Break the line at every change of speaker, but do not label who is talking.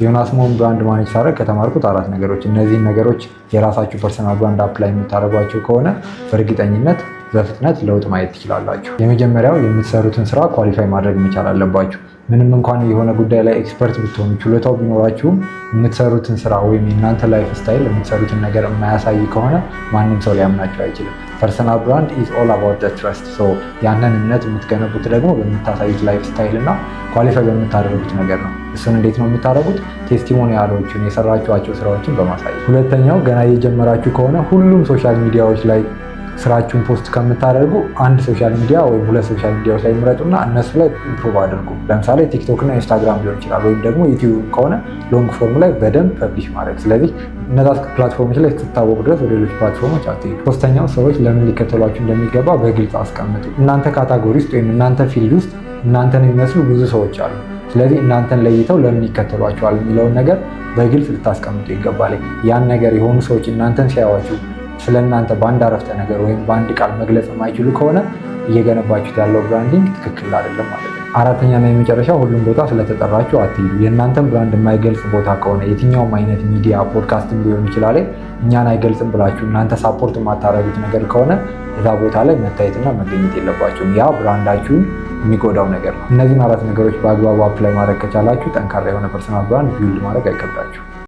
ዮናስ ሞን ብራንድ ማኔጅ ሳደርግ ከተማርኩት 4 ነገሮች፣ እነዚህን ነገሮች የራሳችሁ ፐርሰናል ብራንድ አፕላይ የምታደርጓቸው ከሆነ በእርግጠኝነት በፍጥነት ለውጥ ማየት ትችላላችሁ። የመጀመሪያው የምትሰሩትን ስራ ኳሊፋይ ማድረግ መቻል አለባችሁ። ምንም እንኳን የሆነ ጉዳይ ላይ ኤክስፐርት ብትሆኑ ችሎታው ቢኖራችሁም የምትሰሩትን ስራ ወይም የእናንተ ላይፍ ስታይል የምትሰሩትን ነገር የማያሳይ ከሆነ ማንም ሰው ሊያምናችሁ አይችልም። ፐርሰናል ብራንድ ኢዝ ኦል አባውት ትረስት። ያንን እምነት የምትገነቡት ደግሞ በምታሳዩት ላይፍ ስታይል እና ኳሊፋይ በምታደርጉት ነገር ነው። እሱን እንዴት ነው የምታደርጉት? ቴስቲሞኒያሎችን የሰራችኋቸው ስራዎችን በማሳየት። ሁለተኛው ገና እየጀመራችሁ ከሆነ ሁሉም ሶሻል ሚዲያዎች ላይ ስራችሁን ፖስት ከምታደርጉ አንድ ሶሻል ሚዲያ ወይም 2 ሶሻል ሚዲያዎች ላይ ምረጡና እነሱ ላይ ኢምፕሩቭ አድርጉ። ለምሳሌ ቲክቶክ እና ኢንስታግራም ሊሆን ይችላል፣ ወይም ደግሞ ዩቲዩብ ከሆነ ሎንግ ፎርም ላይ በደንብ ፐብሊሽ ማድረግ። ስለዚህ እነዛ ፕላትፎርሞች ላይ ስትታወቁ ድረስ ወደ ሌሎች ፕላትፎርሞች አትሄዱ። ሶስተኛው ሰዎች ለምን ሊከተሏችሁ እንደሚገባ በግልጽ አስቀምጡ። እናንተ ካታጎሪ ውስጥ ወይም እናንተ ፊልድ ውስጥ እናንተን የሚመስሉ ብዙ ሰዎች አሉ። ስለዚህ እናንተን ለይተው ለምን ይከተሏቸዋል የሚለውን ነገር በግልጽ ልታስቀምጡ ይገባል። ያን ነገር የሆኑ ሰዎች እናንተን ሲያዩዋችሁ ስለ እናንተ በአንድ አረፍተ ነገር ወይም በአንድ ቃል መግለጽ የማይችሉ ከሆነ እየገነባችሁት ያለው ብራንዲንግ ትክክል አይደለም ማለት ነው። አራተኛና የመጨረሻ ሁሉም ቦታ ስለተጠራችሁ አትሄዱ። የእናንተን ብራንድ የማይገልጽ ቦታ ከሆነ የትኛውም አይነት ሚዲያ ፖድካስትም ሊሆን ይችላል እኛን አይገልጽም ብላችሁ እናንተ ሳፖርት የማታደርጉት ነገር ከሆነ እዛ ቦታ ላይ መታየትና መገኘት የለባችሁም። ያ ብራንዳችሁን የሚጎዳው ነገር ነው። እነዚህን 4 ነገሮች በአግባቡ አፕላይ ማድረግ ከቻላችሁ ጠንካራ የሆነ ፐርሰናል ብራንድ ቢልድ ማድረግ አይከብዳችሁ።